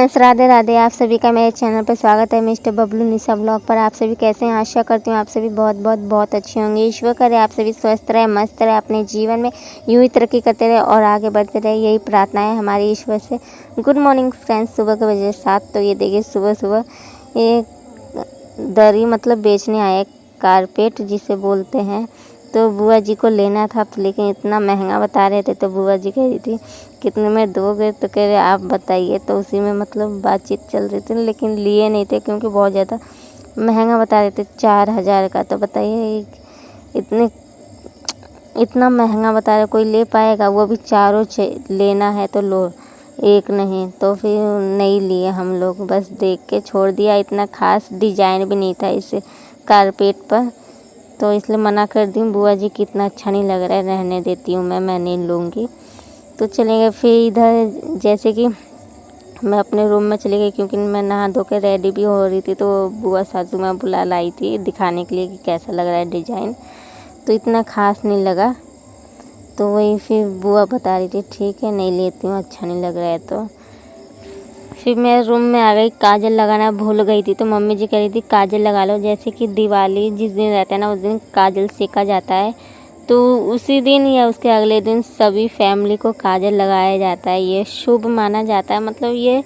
Friends, Radhe Radhe. आप सभी का मेरे चैनल पर स्वागत है। मिस्टर बबलू निशा ब्लॉग पर। आप सभी कैसे हैं? आशा करती हूँ आप सभी बहुत बहुत बहुत अच्छे होंगे। ईश्वर करे आप सभी स्वस्थ रहे, मस्त रहे, अपने जीवन में यूं ही तरक्की करते रहे और आगे बढ़ते रहे, यही प्रार्थना है हमारी ईश्वर से। Good morning friends. सुबह के बजे 7। तो ये देखिए सुबह सुबह ये दरी मतलब बेचने आए, कारपेट जिसे बोलते हैं। तो बुआ जी को लेना था, तो लेकिन इतना महंगा बता रहे थे। तो बुआ जी कह रही थी कितने में दोगे? तो कह रहे आप बताइए। तो उसी में मतलब बातचीत चल रही थी, लेकिन लिए नहीं थे क्योंकि बहुत ज़्यादा महंगा बता रहे थे, 4000 का। तो बताइए इतना महंगा बता रहे, कोई ले पाएगा? वो भी चारों लेना है तो लो, एक नहीं। तो फिर नहीं लिए हम लोग, बस देख के छोड़ दिया। इतना खास डिजाइन भी नहीं था इस कारपेट पर, तो इसलिए मना कर दी। बुआ जी कितना अच्छा नहीं लग रहा है, रहने देती हूँ मैं नहीं लूँगी। तो चले गए। फिर इधर जैसे कि मैं अपने रूम में चली गई, क्योंकि मैं नहा धो के रेडी भी हो रही थी। तो बुआ सासू माँ बुला लाई थी दिखाने के लिए कि कैसा लग रहा है डिजाइन। तो इतना खास नहीं लगा, तो वही फिर बुआ बता रही थी ठीक है नहीं लेती हूँ, अच्छा नहीं लग रहा है। तो फिर मैं रूम में आ गई। काजल लगाना भूल गई थी, तो मम्मी जी कह रही थी काजल लगा लो। जैसे कि दिवाली जिस दिन रहता है ना, उस दिन काजल सेका जाता है। तो उसी दिन या उसके अगले दिन सभी फैमिली को काजल लगाया जाता है। ये शुभ माना जाता है। मतलब ये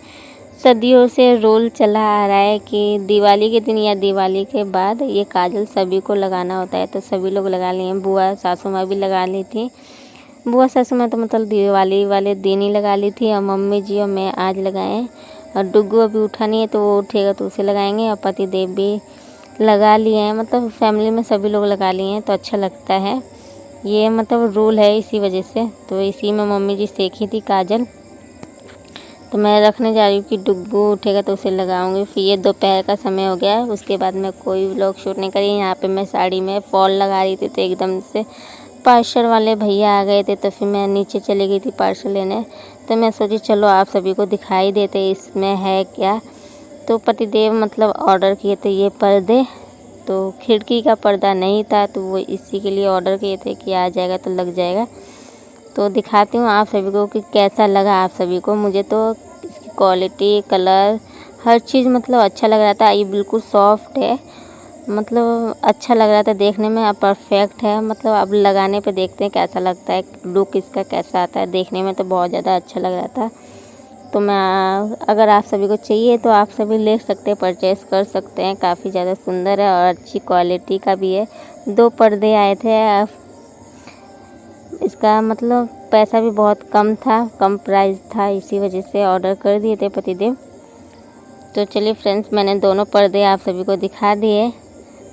सदियों से रोल चला आ रहा है कि दिवाली के दिन या दिवाली के बाद ये काजल सभी को लगाना होता है। तो सभी लोग लगा लिए। बुआ सासू माँ भी लगा ली थी। बुआ सासू माँ तो मतलब दिवाली वाले दिन ही लगा ली थी, और मम्मी जी और मैं आज लगाए। और डुग्गू अभी उठा नहीं है, तो वो उठेगा तो उसे लगाएंगे। और पति देव भी लगा लिए हैं, मतलब फैमिली में सभी लोग लगा लिए हैं, तो अच्छा लगता है। ये मतलब रूल है इसी वजह से। तो इसी में मम्मी जी सेकी थी काजल। तो मैं रखने जा रही हूँ कि डुग्गू उठेगा तो उसे लगाऊंगी। फिर ये दोपहर का समय हो गया, उसके बाद मैं कोई व्लॉग शूट नहीं करी। यहाँ पे मैं साड़ी में फॉल लगा रही थी, तो एकदम से पार्सल वाले भैया आ गए थे। तो फिर मैं नीचे चली गई थी पार्सल लेने। तो मैं सोची चलो आप सभी को दिखाई देते इसमें है क्या। तो पतिदेव मतलब ऑर्डर किए थे ये पर्दे। तो खिड़की का पर्दा नहीं था, तो वो इसी के लिए ऑर्डर किए थे कि आ जाएगा तो लग जाएगा। तो दिखाती हूँ आप सभी को कि कैसा लगा आप सभी को। मुझे तो इसकी क्वालिटी, कलर, हर चीज़ मतलब अच्छा लग रहा था। ये बिल्कुल सॉफ्ट है, मतलब अच्छा लग रहा था देखने में। अब परफेक्ट है, मतलब अब लगाने पे देखते हैं कैसा लगता है, लुक इसका कैसा आता है। देखने में तो बहुत ज़्यादा अच्छा लग रहा था। तो मैं अगर आप सभी को चाहिए तो आप सभी ले सकते हैं, परचेस कर सकते हैं। काफ़ी ज़्यादा सुंदर है और अच्छी क्वालिटी का भी है। 2 पर्दे आए थे। इसका मतलब पैसा भी बहुत कम था, कम प्राइस था, इसी वजह से ऑर्डर कर दिए थे पतिदेव। तो चलिए फ्रेंड्स, मैंने दोनों पर्दे आप सभी को दिखा दिए।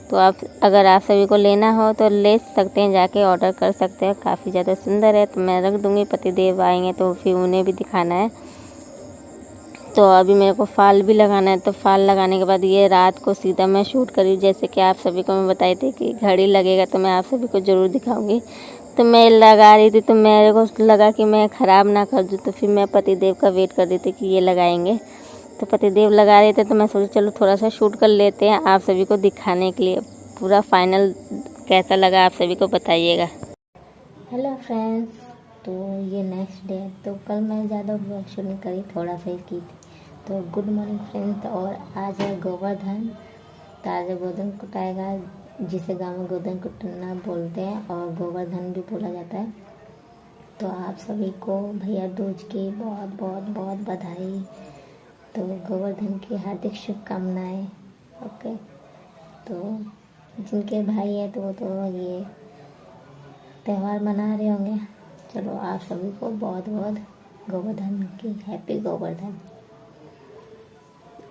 तो आप अगर आप सभी को लेना हो तो ले सकते हैं, जाके ऑर्डर कर सकते हैं। काफ़ी ज़्यादा सुंदर है। तो मैं रख दूँगी, पतिदेव आएंगे तो फिर उन्हें भी दिखाना है। तो अभी मेरे को फाल भी लगाना है। तो फाल लगाने के बाद ये रात को सीधा मैं शूट करी। जैसे कि आप सभी को मैं बताई थी कि घड़ी लगेगा, तो मैं आप सभी को ज़रूर दिखाऊंगी। तो मैं लगा रही थी, तो मेरे को लगा कि मैं ख़राब ना कर दूँ। तो फिर मैं पतिदेव का वेट कर रही थी कि ये लगाएंगे। तो पतिदेव लगा रहे थे, तो मैं सोची चलो थोड़ा सा शूट कर लेते हैं आप सभी को दिखाने के लिए। पूरा फाइनल कैसा लगा आप सभी को बताइएगा। हेलो फ्रेंड्स, तो ये नेक्स्ट डे। तो कल मैं ज़्यादा ब्लॉग शूट नहीं करी, थोड़ा सा ही की थी। तो गुड मॉर्निंग फ्रेंड्स। और आज है गोवर्धन। तो आज गोवर्धन कुटाएगा, जिसे गाँव में गोवर्धन कुटना बोलते हैं और गोवर्धन भी बोला जाता है। तो आप सभी को भैया दूज की बहुत बहुत बहुत बधाई। तो गोवर्धन की हार्दिक शुभकामनाएँ। ओके। तो जिनके भाई हैं तो वो तो ये त्यौहार मना रहे होंगे। चलो आप सभी को बहुत बहुत गोवर्धन की हैप्पी गोवर्धन।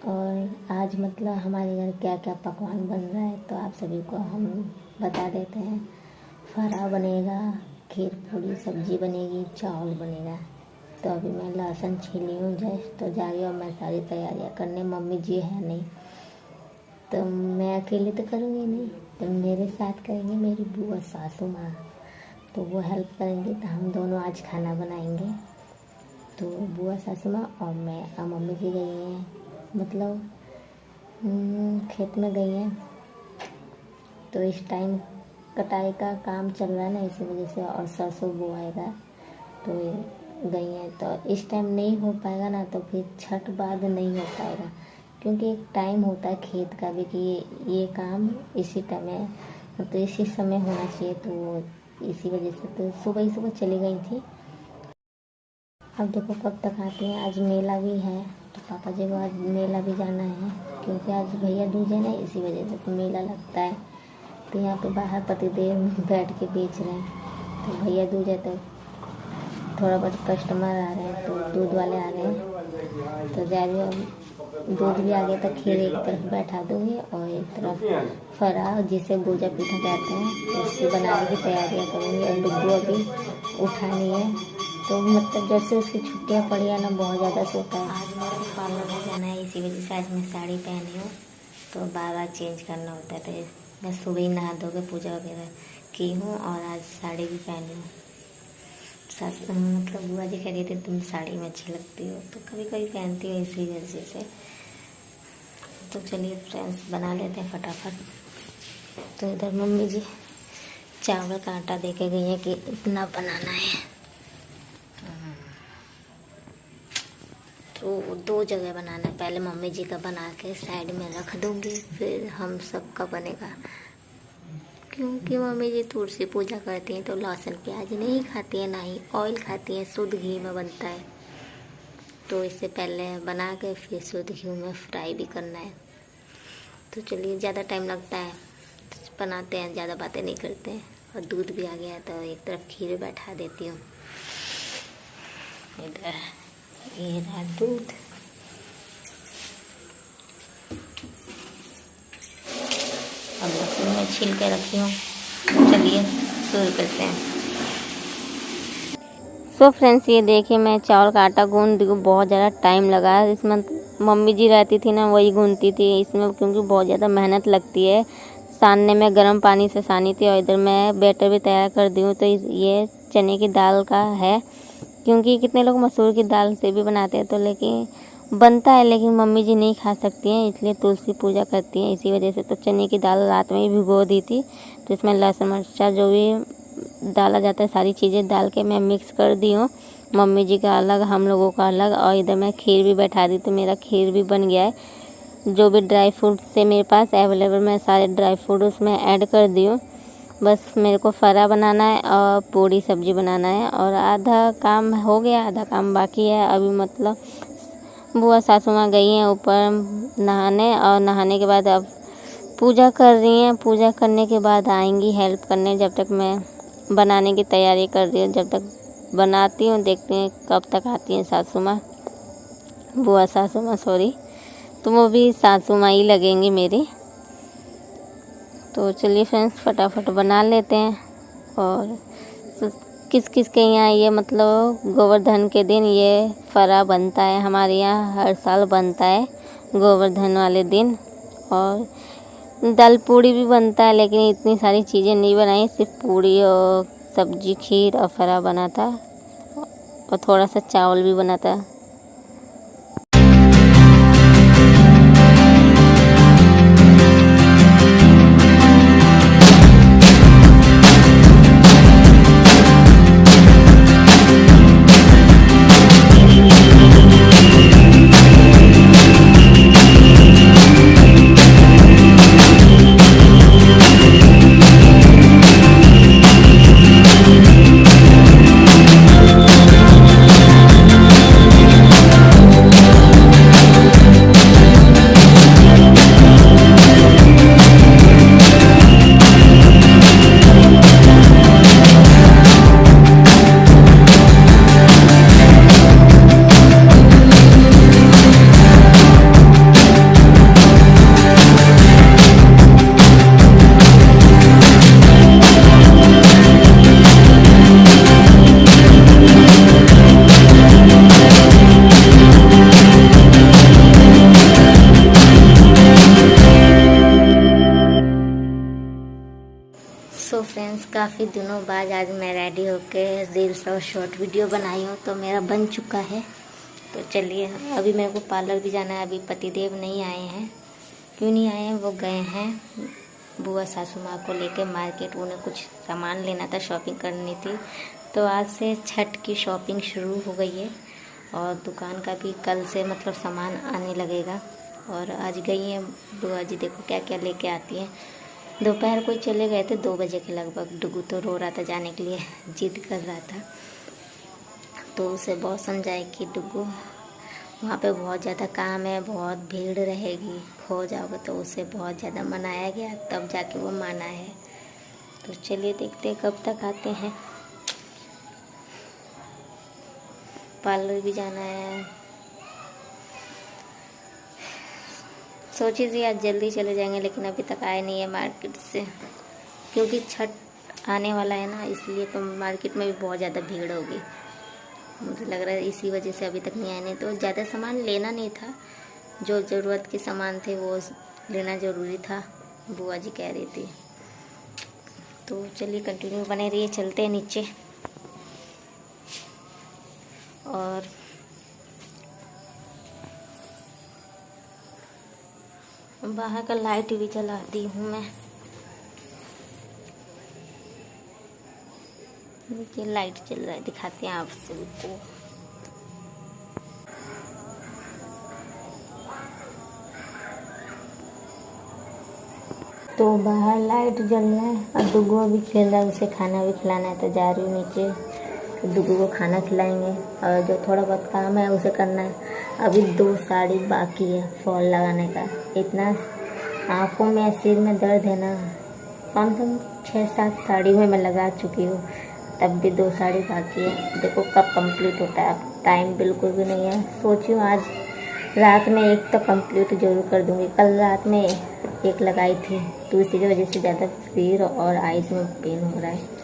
और आज मतलब हमारे घर क्या क्या पकवान बन रहा है, तो आप सभी को हम बता देते हैं। फरा बनेगा, खीर पूरी सब्जी बनेगी, चावल बनेगा। तो अभी मैं लहसुन छीली हूँ जस्ट, तो जा रही हूँ मैं सारी तैयारियाँ करने। मम्मी जी है नहीं, तो मैं अकेले तो करूँगी नहीं, तो मेरे साथ करेंगे मेरी बुआ सासू माँ। तो वो हेल्प करेंगे, तो हम दोनों आज खाना बनाएंगे। तो बुआ सासू माँ और मैं। और मम्मी जी गई हैं मतलब खेत में गई हैं। तो इस टाइम कटाई का काम चल रहा है ना, इसी वजह से। और सरसों बोआएगा, तो गई हैं, तो इस टाइम नहीं हो पाएगा ना, तो फिर छठ बाद नहीं हो पाएगा, क्योंकि एक टाइम होता है खेत का भी कि ये काम इसी टाइम है, तो इसी समय होना चाहिए, तो इसी वजह से तो सुबह ही सुबह चली गई थी। अब देखो कब तक आती हैं। आज मेला भी है, तो पापा जी को आज मेला भी जाना है, क्योंकि आज भैया दूज है ना, इसी वजह से तो मेला लगता है। तो यहाँ पे बाहर पतिदेव बैठ के बेच रहे हैं, तो भैया दूज है तो थोड़ा बहुत कस्टमर आ रहे हैं, तो दूध वाले आ रहे हैं, तो जा रही हूँ। दूध भी आ गया तो खीर एक तरफ बैठा दूँगी और एक तरफ फरा जिसे गोजा पीठा कहते हैं, तो उसकी बनाने की तैयारियाँ करूँगी। और डुब्बू अभी उठानी है, तो मतलब जब से उसकी छुट्टियाँ पड़ी है ना, बहुत ज़्यादा सोता है। आज मेरे को पार्लर में जाना है, इसी वजह से आज मैं साड़ी पहनी हूँ, तो बार बार चेंज करना होता है, तो मैं सुबह ही नहा धो के पूजा वगैरह की हूँ और आज साड़ी भी पहनी हूँ। मतलब बुआ जी कह रही थी तुम साड़ी में अच्छी लगती हो, तो कभी कभी पहनती हूँ इसी वजह से। तो चलिए फ्रेंड्स, बना लेते हैं फटाफट। तो इधर मम्मी जी चावल का आटा दे के गई है कि इतना बनाना है, तो 2 जगह बनाना है। पहले मम्मी जी का बना के साइड में रख दूँगी, फिर हम सबका बनेगा, क्योंकि मम्मी जी तुलसी पूजा करती हैं, तो लहसुन प्याज नहीं खाती है, ना ही ऑयल खाती हैं, शुद्ध घी में बनता है। तो इससे पहले बना के फिर शुद्ध घी में फ्राई भी करना है। तो चलिए, ज़्यादा टाइम लगता है, बनाते हैं, ज़्यादा बातें नहीं करते हैं। और दूध भी आ गया है, तो एक तरफ खीर बैठा देती हूँ। इधर ये रहा दूध, अब लहसुन में छील के रखी हूँ। चलिए शुरू करते हैं। सो फ्रेंड्स, ये देखिए मैं चावल का आटा गूंद दी, बहुत ज़्यादा टाइम लगा। इसमें मम्मी जी रहती थी ना, वही गूंदती थी इसमें, क्योंकि बहुत ज़्यादा मेहनत लगती है। सानने में गर्म पानी से सानी थी, और इधर मैं बैटर भी तैयार कर दी हूँ। तो ये चने की दाल का है, क्योंकि कितने लोग मसूर की दाल से भी बनाते हैं, तो लेकिन बनता है, लेकिन मम्मी जी नहीं खा सकती हैं, इसलिए तुलसी पूजा करती हैं, इसी वजह से। तो चने की दाल रात में ही भिगो दी थी, तो इसमें लहसुन मिर्चा जो भी डाला जाता है, सारी चीज़ें डाल के मैं मिक्स कर दी हूँ। मम्मी जी का अलग, हम लोगों का अलग। और इधर मैं खीर भी बैठा दी, तो मेरा खीर भी बन गया है। जो भी ड्राई फ्रूट से मेरे पास अवेलेबल, मैं सारे ड्राई फ्रूट उसमें ऐड कर दी हूँ। बस मेरे को फरा बनाना है और पूड़ी सब्जी बनाना है, और आधा काम हो गया, आधा काम बाकी है अभी। मतलब बुआ सासू माँ गई हैं ऊपर नहाने, और नहाने के बाद अब पूजा कर रही हैं। पूजा करने के बाद आएंगी हेल्प करने, जब तक मैं बनाने की तैयारी कर रही हूँ। जब तक बनाती हूँ, देखते हैं कब तक आती हैं सासू माँ, बुआ सासू माँ सॉरी, तो वो भी सासू माँ ही लगेंगी मेरी। तो चलिए फ्रेंड्स, फटाफट बना लेते हैं। और किस किस के यहाँ ये मतलब गोवर्धन के दिन ये फरा बनता है, हमारे यहाँ हर साल बनता है गोवर्धन वाले दिन। और दाल पूड़ी भी बनता है, लेकिन इतनी सारी चीज़ें नहीं बनाई, सिर्फ पूड़ी और सब्जी, खीर और फरा बना था, और थोड़ा सा चावल भी बना था। सो फ्रेंड्स, काफ़ी दिनों बाद आज मैं रेडी होकर रील्स और शॉर्ट वीडियो बनाई हूँ, तो मेरा बन चुका है। तो चलिए, अभी मेरे को पार्लर भी जाना है। अभी पतिदेव नहीं आए हैं। क्यों नहीं आए हैं? वो गए हैं बुआ सासू माँ को लेके मार्केट, उन्हें कुछ सामान लेना था, शॉपिंग करनी थी, तो आज से छठ की शॉपिंग शुरू हो गई है और दुकान का भी कल से मतलब सामान आने लगेगा। और आज गई हैं बुआ जी, देखो क्या क्या लेके आती हैं। दोपहर को चले गए थे 2 बजे के लगभग। डुगू तो रो रहा था जाने के लिए, जिद कर रहा था, तो उसे बहुत समझाए कि डुगू वहाँ पे बहुत ज़्यादा काम है, बहुत भीड़ रहेगी, खो जाओगे, तो उसे बहुत ज़्यादा मनाया गया, तब जाके वो माना है। तो चलिए देखते हैं कब तक आते हैं। पार्लर भी जाना है, सोची थी आज जल्दी चले जाएंगे, लेकिन अभी तक आए नहीं है मार्केट से, क्योंकि छठ आने वाला है ना, इसलिए तो मार्केट में भी बहुत ज़्यादा भीड़ होगी। मुझे लग रहा है इसी वजह से अभी तक नहीं आए। नहीं तो ज़्यादा सामान लेना नहीं था, जो ज़रूरत के सामान थे वो लेना ज़रूरी था, बुआ जी कह रही थी। तो चलिए कंटिन्यू बने रहिए, चलते हैं नीचे। और बाहर का लाइट भी जला दी हूँ मैं, देखिए लाइट चल रहा है, दिखाते हैं आप सबको। तो बाहर लाइट जल रहा है और डुगू भी खेल रहा है, उसे खाना भी खिलाना है, तो जा रही हूँ नीचे। तो डुगू को खाना खिलाएंगे और जो थोड़ा बहुत काम है उसे करना है। अभी 2 साड़ी बाकी है फॉल लगाने का। इतना आँखों में सिर में दर्द है ना, कम से कम 6-7 साड़ी में मैं लगा चुकी हूँ, तब भी 2 साड़ी बाकी है। देखो कब कंप्लीट होता है, अब टाइम बिल्कुल भी नहीं है। सोची हूँ आज रात में एक तो कंप्लीट जरूर कर दूँगी। कल रात में एक लगाई थी, तो इसी की वजह से ज़्यादा सिर और आइज़ में पेन हो रहा है,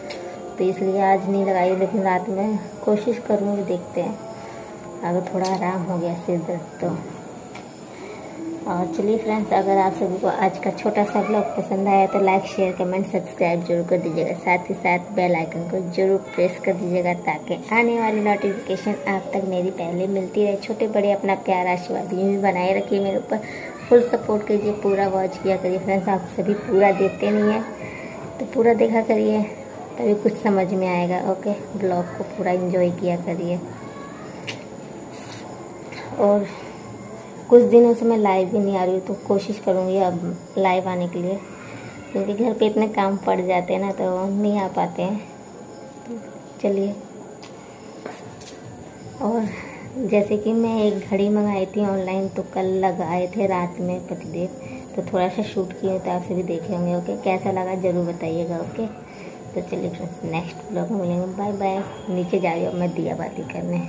तो इसलिए आज नहीं लगाई, लेकिन रात में कोशिश करूँगी, देखते हैं। अब थोड़ा आराम हो गया सिर दर्द तो। और चलिए फ्रेंड्स, अगर आप सभी को आज का छोटा सा ब्लॉग पसंद आया तो लाइक शेयर कमेंट सब्सक्राइब जरूर कर दीजिएगा। साथ ही साथ बेल आइकन को जरूर प्रेस कर दीजिएगा, ताकि आने वाली नोटिफिकेशन आप तक मेरी पहले मिलती रहे। छोटे बड़े अपना प्यार आशीर्वाद यूँ भी बनाए रखिए मेरे ऊपर, फुल सपोर्ट कीजिए, पूरा वॉच किया करिए फ्रेंड्स। आप सभी पूरा देखते नहीं हैं तो पूरा देखा करिए, तभी कुछ समझ में आएगा। ओके, ब्लॉग को पूरा एंजॉय किया करिए। और कुछ दिनों से मैं लाइव भी नहीं आ रही हूँ, तो कोशिश करूँगी अब लाइव आने के लिए, क्योंकि घर पे इतने काम पड़ जाते हैं ना, तो नहीं आ पाते हैं। तो चलिए, और जैसे कि मैं एक घड़ी मंगाई थी ऑनलाइन, तो कल लगाए थे रात में पतिदेव, तो थोड़ा सा शूट किए, तो आप सभी देखे होंगे। ओके, कैसा लगा ज़रूर बताइएगा। ओके, तो चलिए फ्रेंड्स, नेक्स्ट ब्लॉग में मिलेंगे। Bye bye. नीचे जा रही हूँ मैं दिया बाती करने।